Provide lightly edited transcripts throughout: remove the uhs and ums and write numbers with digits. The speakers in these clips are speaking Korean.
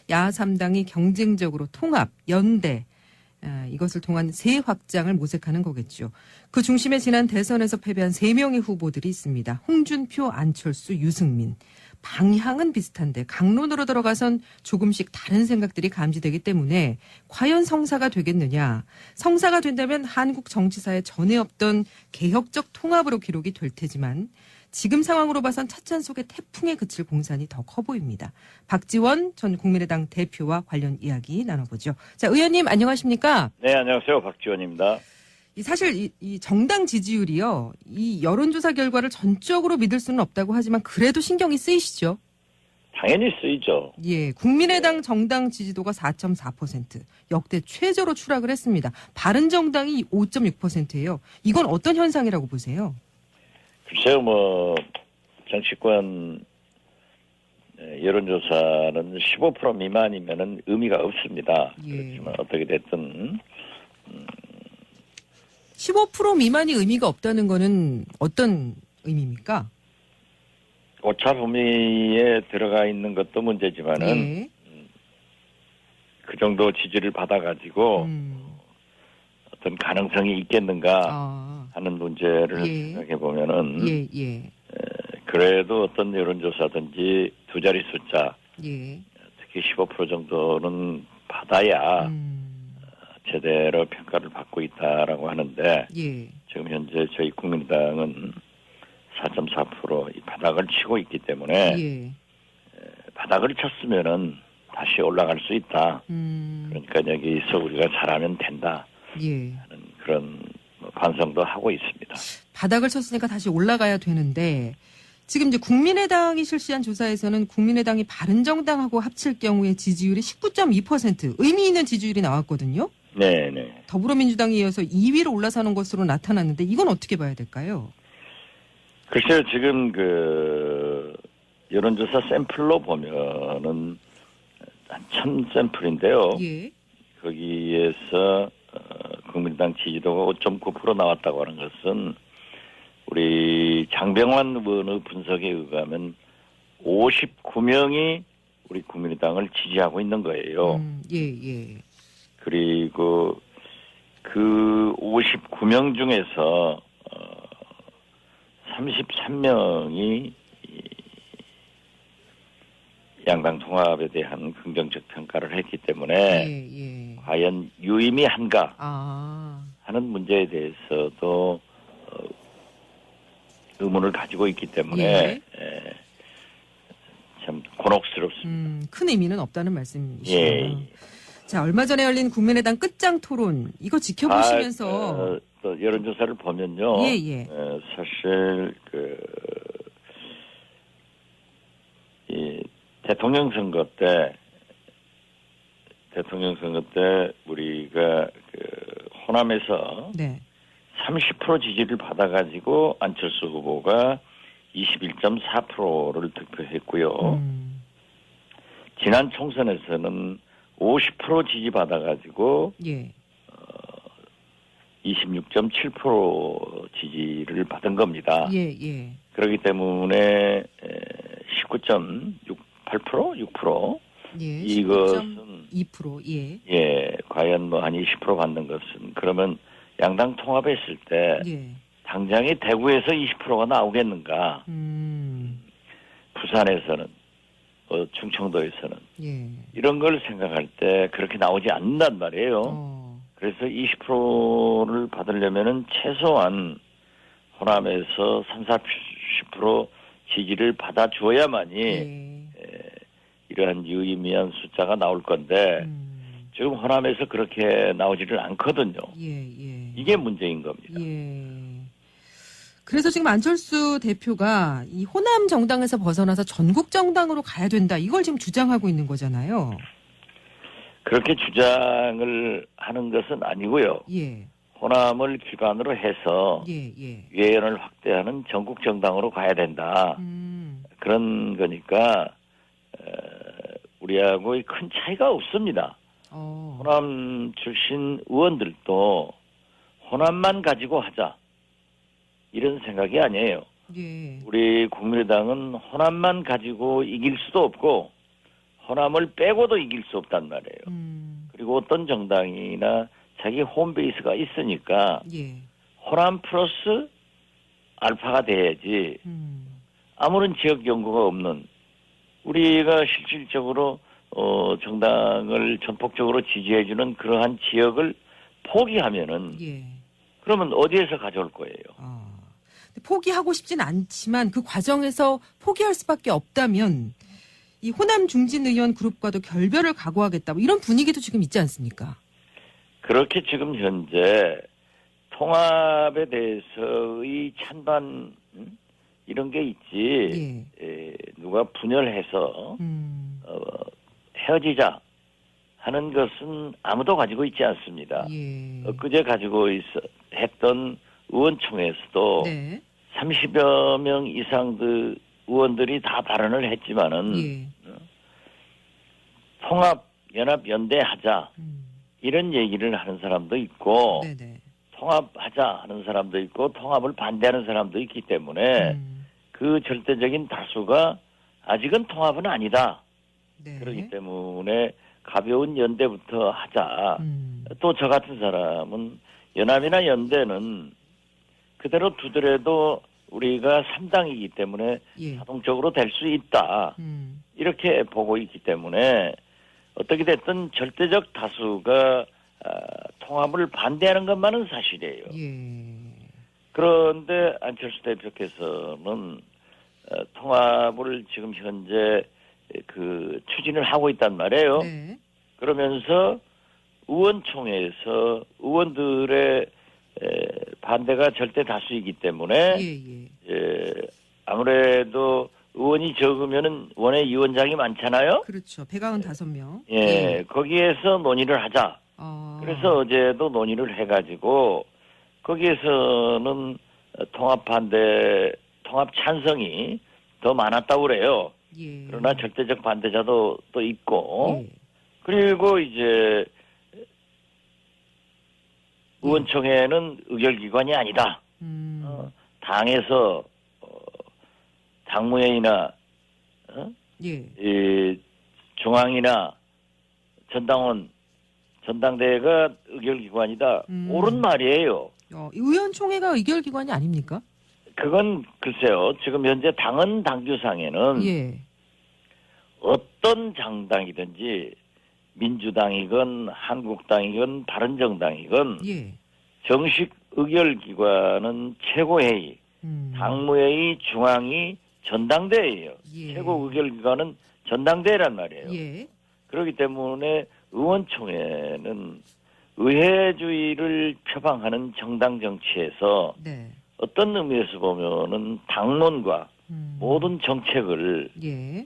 야3당이 경쟁적으로 통합, 연대, 이것을 통한 세 확장을 모색하는 거겠죠. 그 중심에 지난 대선에서 패배한 3명의 후보들이 있습니다. 홍준표, 안철수, 유승민. 방향은 비슷한데 강론으로 들어가선 조금씩 다른 생각들이 감지되기 때문에 과연 성사가 되겠느냐. 성사가 된다면 한국 정치사에 전에 없던 개혁적 통합으로 기록이 될 테지만 지금 상황으로 봐선 찻잔 속의 태풍에 그칠 공산이 더 커 보입니다. 박지원 전 국민의당 대표와 관련 이야기 나눠보죠. 자, 의원님 안녕하십니까? 네, 안녕하세요. 박지원입니다. 사실 이 정당 지지율이요. 이 여론조사 결과를 전적으로 믿을 수는 없다고 하지만 그래도 신경이 쓰이시죠? 당연히 쓰이죠. 예, 국민의당 정당 지지도가 4.4%, 역대 최저로 추락을 했습니다. 바른정당이 5.6%예요. 이건 어떤 현상이라고 보세요? 글쎄요, 정치권 여론조사는 15% 미만이면은 의미가 없습니다. 예. 그렇지만 어떻게 됐든 15% 미만이 의미가 없다는 거는 어떤 의미입니까? 오차 범위에 들어가 있는 것도 문제지만은 예. 그 정도 지지를 받아가지고 어떤 가능성이 있겠는가 하는 문제를 예. 생각해 보면은 예. 그래도 어떤 여론조사든지 두 자리 숫자, 예. 특히 15% 정도는 받아야 제대로 평가를 받고 있다라고 하는데 예. 지금 현재 저희 국민의당은 4.4% 이 바닥을 치고 있기 때문에 예. 바닥을 쳤으면은 다시 올라갈 수 있다. 그러니까 여기서 우리가 잘하면 된다. 예. 하는 그런 반성도 하고 있습니다. 바닥을 쳤으니까 다시 올라가야 되는데 지금 이제 국민의당이 실시한 조사에서는 국민의당이 바른정당하고 합칠 경우에 지지율이 19.2% 의미 있는 지지율이 나왔거든요. 네네. 더불어민주당에 이어서 2위로 올라서는 것으로 나타났는데 이건 어떻게 봐야 될까요? 글쎄요, 지금 여론조사 샘플로 보면은 한 1000샘플인데요. 예. 거기에서 국민의당 지지도가 5.9% 나왔다고 하는 것은 우리 장병환 의원의 분석에 의하면 59명이 우리 국민의당을 지지하고 있는 거예요. 예. 그리고 그 59명 중에서 33명이 양당 통합에 대한 긍정적 평가를 했기 때문에 과연 유의미한가 하는 문제에 대해서도 의문을 가지고 있기 때문에 참 곤혹스럽습니다. 큰 의미는 없다는 말씀이시죠. 예. 자, 얼마 전에 열린 국민의당 끝장 토론 이거 지켜보시면서 또 여론조사를 보면요. 예. 사실 이 대통령 선거 때 우리가 호남에서 네. 30% 지지를 받아가지고 안철수 후보가 21.4%를 득표했고요. 지난 총선에서는 50% 지지 받아가지고 26.7% 지지를 받은 겁니다. 예. 그렇기 때문에 19.68%, 6%. 예. 이것은 2%. 과연 한 20% 받는 것은 그러면 양당 통합했을 때 당장에 대구에서 20%가 나오겠는가? 부산에서는 충청도에서는 이런 걸 생각할 때 그렇게 나오지 않는단 말이에요. 그래서 20%를 받으려면은 최소한 호남에서 30-40% 지지를 받아줘야만이 이러한 유의미한 숫자가 나올 건데 지금 호남에서 그렇게 나오지를 않거든요. 이게 문제인 겁니다. 그래서 지금 안철수 대표가 이 호남 정당에서 벗어나서 전국 정당으로 가야 된다. 이걸 지금 주장하고 있는 거잖아요. 그렇게 주장을 하는 것은 아니고요. 호남을 기반으로 해서 외연을 확대하는 전국 정당으로 가야 된다. 그런 거니까 우리하고의 큰 차이가 없습니다. 호남 출신 의원들도 호남만 가지고 하자. 이런 생각이 아니에요. 우리 국민의당은 호남만 가지고 이길 수도 없고 호남을 빼고도 이길 수 없단 말이에요. 그리고 어떤 정당이나 자기 홈베이스가 있으니까 예. 호남 플러스 알파가 돼야지 아무런 지역 연구가 없는 우리가 실질적으로 정당을 전폭적으로 지지해주는 그러한 지역을 포기하면은 예. 그러면 어디에서 가져올 거예요? 포기하고 싶진 않지만 그 과정에서 포기할 수밖에 없다면 이 호남 중진 의원 그룹과도 결별을 각오하겠다. 뭐 이런 분위기도 지금 있지 않습니까? 그렇게 지금 현재 통합에 대해서의 찬반 이런 게 있지. 누가 분열해서 헤어지자 하는 것은 아무도 가지고 있지 않습니다. 엊그제 가지고 했던 의원총회에서도 네. 30여 명 이상 그 의원들이 다 발언을 했지만은 통합, 연합, 연대하자 이런 얘기를 하는 사람도 있고 네네. 통합하자 하는 사람도 있고 통합을 반대하는 사람도 있기 때문에 그 절대적인 다수가 아직은 통합은 아니다. 네. 그렇기 때문에 가벼운 연대부터 하자. 또 저 같은 사람은 연합이나 연대는 그대로 두더라도 우리가 3당이기 때문에 자동적으로 될 수 있다. 이렇게 보고 있기 때문에 어떻게 됐든 절대적 다수가 통합을 반대하는 것만은 사실이에요. 그런데 안철수 대표께서는 통합을 지금 현재 그 추진을 하고 있단 말이에요. 네. 그러면서 의원총회에서 의원들의 반대가 절대 다수이기 때문에 아무래도 의원이 적으면은 원외 위원장이 많잖아요. 그렇죠. 195명. 거기에서 논의를 하자. 그래서 어제도 논의를 해가지고 거기에서는 통합 반대, 통합 찬성이 더 많았다고 그래요. 그러나 절대적 반대자도 또 있고 그리고 이제 의원총회는 의결기관이 아니다. 당에서 당무회의나 이 중앙이나 전당원, 전당대회가 의결기관이다. 옳은 말이에요. 의원총회가 의결기관이 아닙니까? 그건 글쎄요. 지금 현재 당헌 당규상에는 어떤 장당이든지 민주당이건 한국당이건 바른정당이건 정식 의결기관은 최고회의, 당무회의, 중앙위, 전당대회예요. 최고 의결기관은 전당대회란 말이에요. 그렇기 때문에 의원총회는 의회주의를 표방하는 정당 정치에서 어떤 의미에서 보면은 당론과 모든 정책을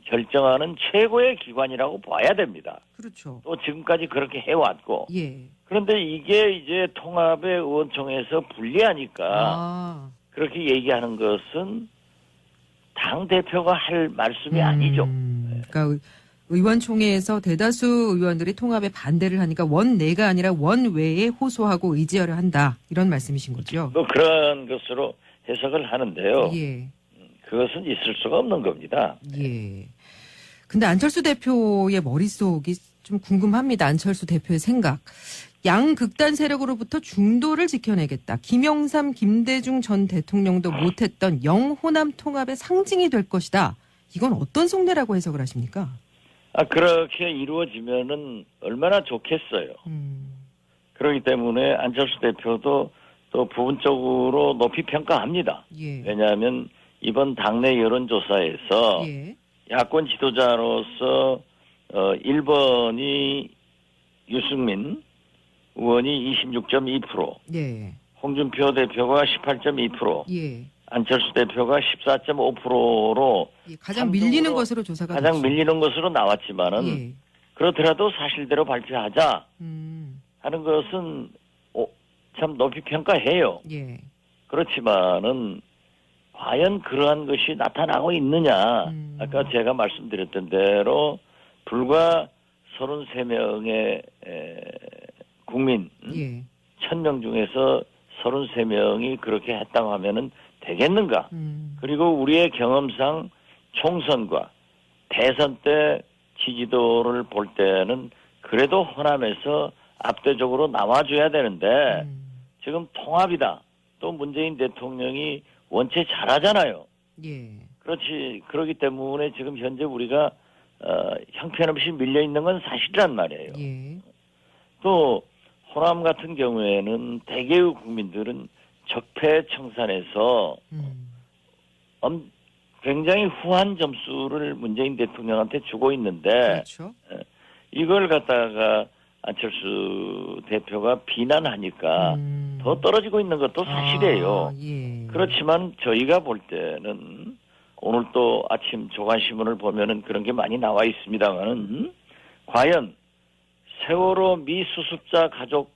결정하는 최고의 기관이라고 봐야 됩니다. 그렇죠. 또 지금까지 그렇게 해왔고. 그런데 이게 이제 통합의 의원총회에서 불리하니까 그렇게 얘기하는 것은 당 대표가 할 말씀이 아니죠. 그러니까 의원총회에서 대다수 의원들이 통합에 반대를 하니까 원내가 아니라 원외에 호소하고 의지하려 한다. 이런 말씀이신 거죠? 또 그런 것으로 해석을 하는데요. 그것은 있을 수가 없는 겁니다. 근데 안철수 대표의 머릿속이 좀 궁금합니다. 안철수 대표의 생각. 양극단 세력으로부터 중도를 지켜내겠다. 김영삼, 김대중 전 대통령도 못했던 영호남 통합의 상징이 될 것이다. 이건 어떤 속내라고 해석을 하십니까? 그렇게 이루어지면은 얼마나 좋겠어요. 그렇기 때문에 안철수 대표도 또 부분적으로 높이 평가합니다. 왜냐하면 이번 당내 여론조사에서 야권 지도자로서 1번이 유승민 의원이 26.2%, 홍준표 대표가 18.2%, 안철수 대표가 14.5%로 가장 밀리는 것으로 조사가 가장 됐죠. 밀리는 것으로 나왔지만은 그렇더라도 사실대로 발표하자 하는 것은 참 높이 평가해요. 그렇지만은 과연 그러한 것이 나타나고 있느냐? 아까 제가 말씀드렸던 대로 불과 33명의 국민 1000명 중에서 33명이 그렇게 했다고 하면은 되겠는가? 그리고 우리의 경험상 총선과 대선 때 지지도를 볼 때는 그래도 호남에서 압도적으로 나와줘야 되는데 지금 통합이다. 또 문재인 대통령이 원체 잘하잖아요. 예. 그렇기 때문에 지금 현재 우리가 형편없이 밀려 있는 건 사실이란 말이에요. 예. 또 호남 같은 경우에는 대개의 국민들은 적폐청산에서 굉장히 후한 점수를 문재인 대통령한테 주고 있는데 그렇죠. 이걸 갖다가 안철수 대표가 비난하니까 더 떨어지고 있는 것도 사실이에요. 예. 그렇지만 저희가 볼 때는 오늘 또 아침 조간신문을 보면은 그런 게 많이 나와 있습니다만은 과연 세월호 미수습자 가족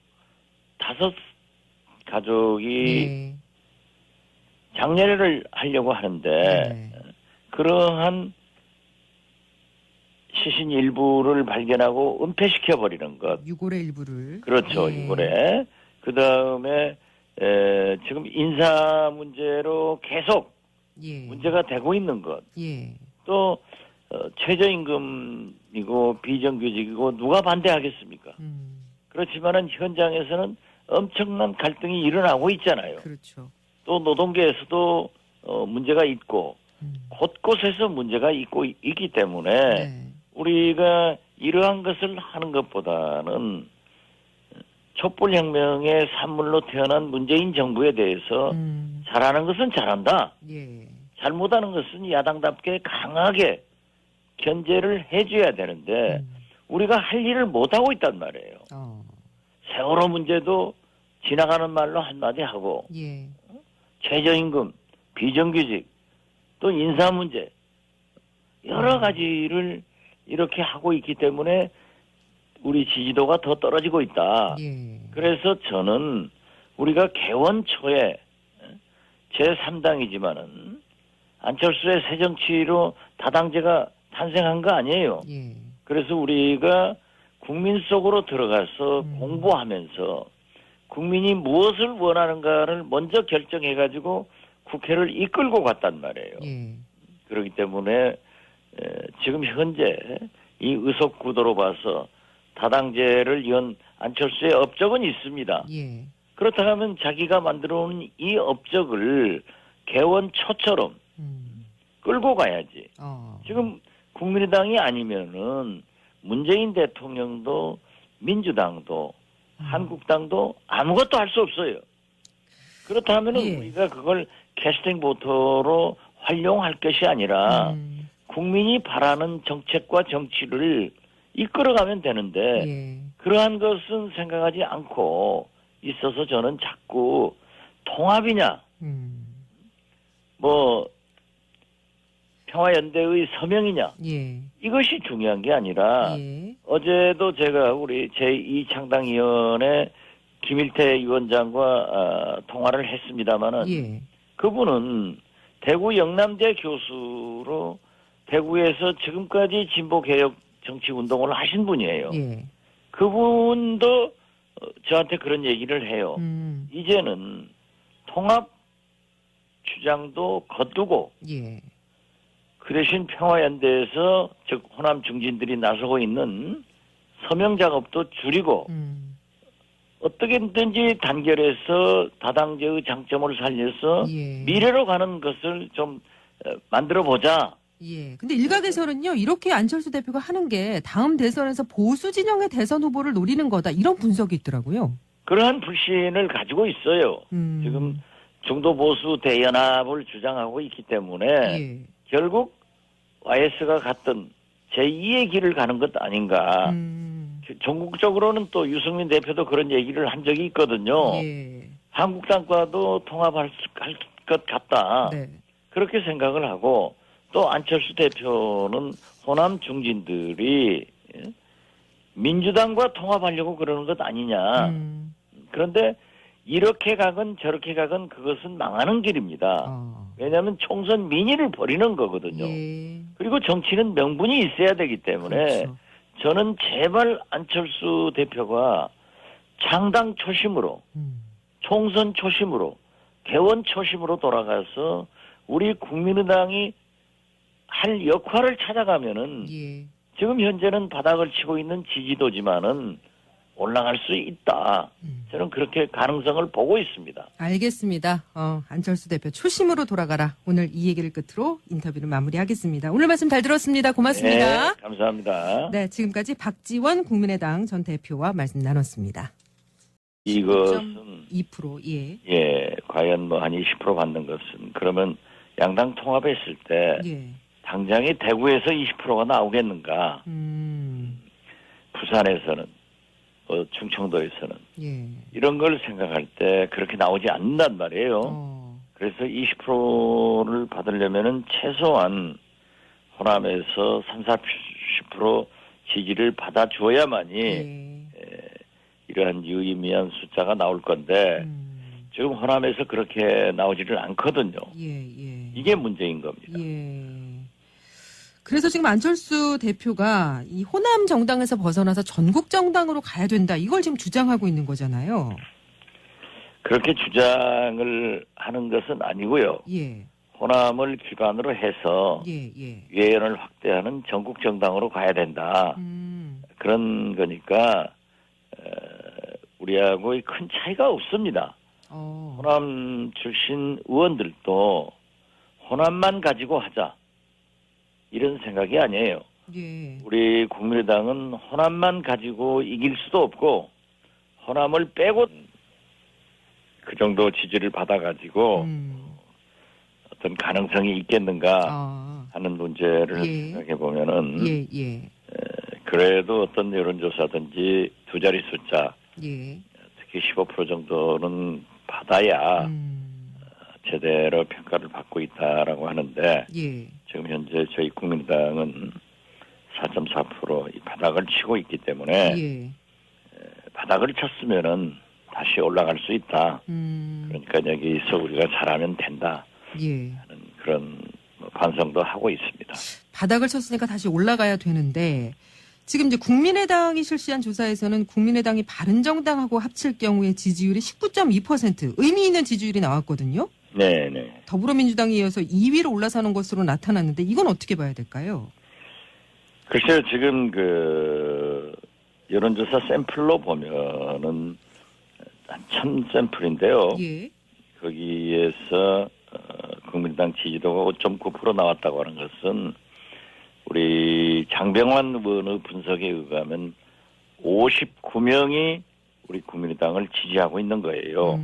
5 가족이 장례를 하려고 하는데 그러한 시신 일부를 발견하고 은폐시켜 버리는 것. 유골의 일부를. 그렇죠. 유골에. 그다음에 지금 인사 문제로 계속 문제가 되고 있는 것. 또 최저임금이고 비정규직이고 누가 반대하겠습니까? 그렇지만은 현장에서는 엄청난 갈등이 일어나고 있잖아요. 그렇죠. 또 노동계에서도 문제가 있고 곳곳에서 문제가 있기 때문에 우리가 이러한 것을 하는 것보다는 촛불혁명의 산물로 태어난 문재인 정부에 대해서 잘하는 것은 잘한다. 잘못하는 것은 야당답게 강하게 견제를 해줘야 되는데 우리가 할 일을 못하고 있단 말이에요. 세월호 문제도 지나가는 말로 한마디 하고 최저임금, 비정규직, 또 인사 문제 여러 가지를 이렇게 하고 있기 때문에 우리 지지도가 더 떨어지고 있다. 그래서 저는 우리가 개원 초에 제3당이지만은 안철수의 새정치로 다당제가 탄생한 거 아니에요. 그래서 우리가 국민 속으로 들어가서 공부하면서 국민이 무엇을 원하는가를 먼저 결정해가지고 국회를 이끌고 갔단 말이에요. 그렇기 때문에 지금 현재 이 의석 구도로 봐서 다당제를 연 안철수의 업적은 있습니다. 그렇다고 하면 자기가 만들어온 이 업적을 개원 초처럼 끌고 가야지. 지금 국민의당이 아니면은 문재인 대통령도 민주당도 한국당도 아무것도 할 수 없어요. 그렇다면 우리가 그걸 캐스팅 보터로 활용할 것이 아니라 국민이 바라는 정책과 정치를 이끌어가면 되는데 그러한 것은 생각하지 않고 있어서 저는 자꾸 통합이냐 뭐 평화연대의 서명이냐 이것이 중요한 게 아니라 어제도 제가 우리 제2창당위원회 김일태 위원장과 통화를 했습니다마는 그분은 대구 영남대 교수로 대구에서 지금까지 진보개혁 정치운동을 하신 분이에요. 그분도 저한테 그런 얘기를 해요. 이제는 통합 주장도 거두고 그 대신 평화연대에서 즉 호남 중진들이 나서고 있는 서명 작업도 줄이고 어떻게든지 단결해서 다당제의 장점을 살려서 미래로 가는 것을 좀 만들어보자. 근데 일각에서는요, 이렇게 안철수 대표가 하는 게 다음 대선에서 보수 진영의 대선 후보를 노리는 거다. 이런 분석이 있더라고요. 그러한 불신을 가지고 있어요. 지금 중도 보수 대연합을 주장하고 있기 때문에 결국 YS가 갔던 제2의 길을 가는 것 아닌가. 전국적으로는 또 유승민 대표도 그런 얘기를 한 적이 있거든요. 한국당과도 통합할 것 같다. 그렇게 생각을 하고 또 안철수 대표는 호남 중진들이 민주당과 통합하려고 그러는 것 아니냐. 그런데 이렇게 가건 저렇게 가건 그것은 망하는 길입니다. 왜냐하면 총선 민의를 버리는 거거든요. 그리고 정치는 명분이 있어야 되기 때문에 저는 제발 안철수 대표가 창당 초심으로 총선 초심으로 개원 초심으로 돌아가서 우리 국민의당이 할 역할을 찾아가면은 지금 현재는 바닥을 치고 있는 지지도지만은 올라갈 수 있다. 저는 그렇게 가능성을 보고 있습니다. 알겠습니다. 안철수 대표 초심으로 돌아가라. 오늘 이 얘기를 끝으로 인터뷰를 마무리하겠습니다. 오늘 말씀 잘 들었습니다. 고맙습니다. 네, 감사합니다. 네, 지금까지 박지원 국민의당 전 대표와 말씀 나눴습니다. 이것은 2%, 예, 과연 뭐 한 20% 받는 것은 그러면 양당 통합했을 때 당장이 대구에서 20%가 나오겠는가? 부산에서는 충청도에서는 이런 걸 생각할 때 그렇게 나오지 않는단 말이에요. 그래서 20%를 받으려면은 최소한 호남에서 30-40% 지지를 받아줘야만이 이러한 유의미한 숫자가 나올 건데 지금 호남에서 그렇게 나오지를 않거든요. 이게 문제인 겁니다. 그래서 지금 안철수 대표가 이 호남 정당에서 벗어나서 전국 정당으로 가야 된다. 이걸 지금 주장하고 있는 거잖아요. 그렇게 주장을 하는 것은 아니고요. 호남을 기반으로 해서 외연을 확대하는 전국 정당으로 가야 된다. 그런 거니까 우리하고의 큰 차이가 없습니다. 호남 출신 의원들도 호남만 가지고 하자. 이런 생각이 아니에요. 우리 국민의당은 호남만 가지고 이길 수도 없고 호남을 빼고 그 정도 지지를 받아가지고 어떤 가능성이 있겠는가 하는 문제를 생각해 보면은 그래도 어떤 여론조사든지 두 자리 숫자 특히 15% 정도는 받아야 제대로 평가를 받고 있다라고 하는데 지금 현재 저희 국민의당은 4.4% 이 바닥을 치고 있기 때문에 바닥을 쳤으면은 다시 올라갈 수 있다. 그러니까 여기서 우리가 잘하면 된다. 하는 그런 반성도 하고 있습니다. 바닥을 쳤으니까 다시 올라가야 되는데 지금 이제 국민의당이 실시한 조사에서는 국민의당이 바른정당하고 합칠 경우에 지지율이 19.2% 의미 있는 지지율이 나왔거든요. 네네. 더불어민주당에 이어서 2위로 올라서는 것으로 나타났는데 이건 어떻게 봐야 될까요? 글쎄요, 지금 그 여론조사 샘플로 보면은 한 1000샘플인데요. 거기에서 국민의당 지지도가 5.9% 나왔다고 하는 것은 우리 장병환 의원의 분석에 의하면 59명이 우리 국민의당을 지지하고 있는 거예요.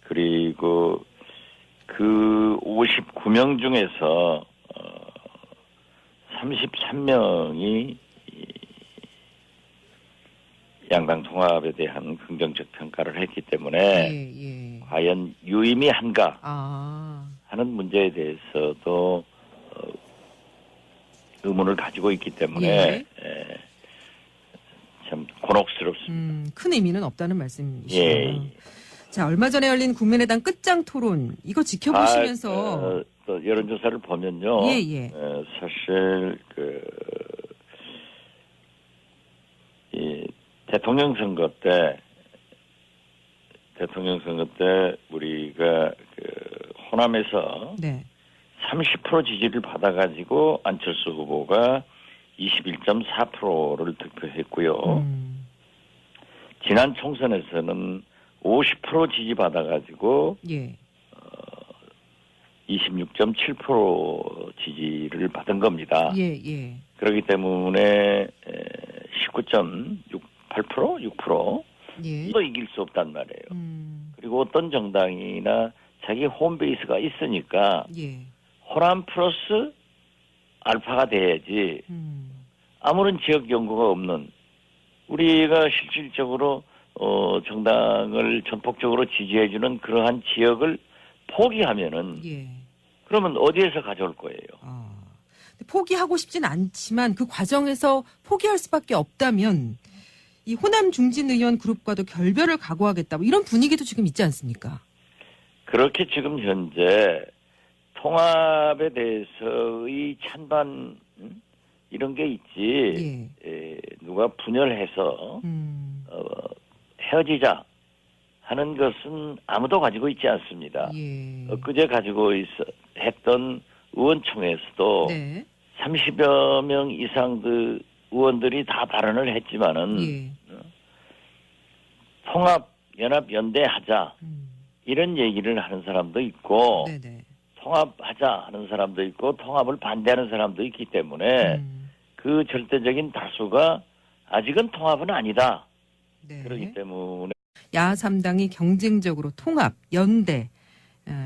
그리고 그 59명 중에서 33명이 양당 통합에 대한 긍정적 평가를 했기 때문에 과연 유의미한가 하는 문제에 대해서도 의문을 가지고 있기 때문에 참 곤혹스럽습니다. 큰 의미는 없다는 말씀이시죠. 자, 얼마 전에 열린 국민의당 끝장 토론 이거 지켜보시면서 또 여론조사를 보면요. 사실 이 대통령 선거 때 우리가 호남에서 30% 지지를 받아가지고 안철수 후보가 21.4%를 득표했고요. 지난 총선에서는 50% 지지 받아가지고 26.7% 지지를 받은 겁니다. 그렇기 때문에 19.68%, 6%도 이길 수 없단 말이에요. 그리고 어떤 정당이나 자기 홈베이스가 있으니까 호남 플러스 알파가 돼야지 아무런 지역 연구가 없는 우리가 실질적으로 정당을 전폭적으로 지지해주는 그러한 지역을 포기하면은 그러면 어디에서 가져올 거예요? 포기하고 싶진 않지만 그 과정에서 포기할 수밖에 없다면 이 호남 중진 의원 그룹과도 결별을 각오하겠다. 뭐 이런 분위기도 지금 있지 않습니까? 그렇게 지금 현재 통합에 대해서의 찬반 이런 게 있지. 누가 분열해서 헤어지자 하는 것은 아무도 가지고 있지 않습니다. 엊그제 가지고 했던 의원총회에서도 30여 명 이상 그 의원들이 다 발언을 했지만은 예. 통합, 연합, 연대하자 이런 얘기를 하는 사람도 있고 네네. 통합하자 하는 사람도 있고 통합을 반대하는 사람도 있기 때문에 그 절대적인 다수가 아직은 통합은 아니다. 네. 그렇기 때문에 야3당이 경쟁적으로 통합, 연대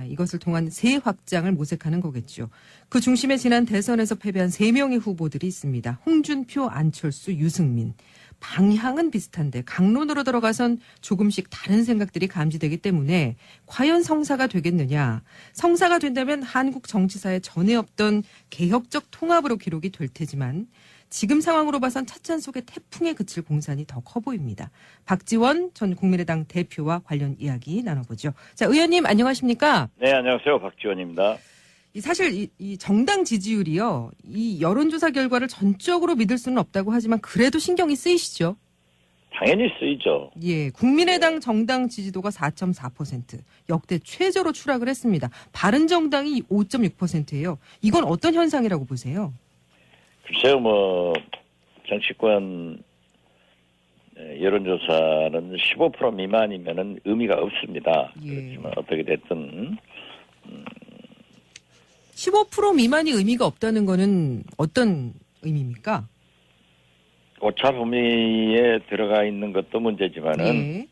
이것을 통한 세 확장을 모색하는 거겠죠. 그 중심에 지난 대선에서 패배한 3명의 후보들이 있습니다. 홍준표, 안철수, 유승민. 방향은 비슷한데 강론으로 들어가선 조금씩 다른 생각들이 감지되기 때문에 과연 성사가 되겠느냐. 성사가 된다면 한국 정치사에 전에 없던 개혁적 통합으로 기록이 될 테지만 지금 상황으로 봐선 찻잔 속의 태풍에 그칠 공산이 더 커 보입니다. 박지원 전 국민의당 대표와 관련 이야기 나눠보죠. 자, 의원님 안녕하십니까? 네, 안녕하세요. 박지원입니다. 사실 이 정당 지지율이요. 이 여론조사 결과를 전적으로 믿을 수는 없다고 하지만 그래도 신경이 쓰이시죠? 당연히 쓰이죠. 예, 국민의당 정당 지지도가 4.4%, 역대 최저로 추락을 했습니다. 바른정당이 5.6%예요. 이건 어떤 현상이라고 보세요? 글쎄요, 정치권 여론조사는 15% 미만이면은 의미가 없습니다. 예. 그렇지만 어떻게 됐든 15% 미만이 의미가 없다는 거는 어떤 의미입니까? 오차 범위에 들어가 있는 것도 문제지만은 예.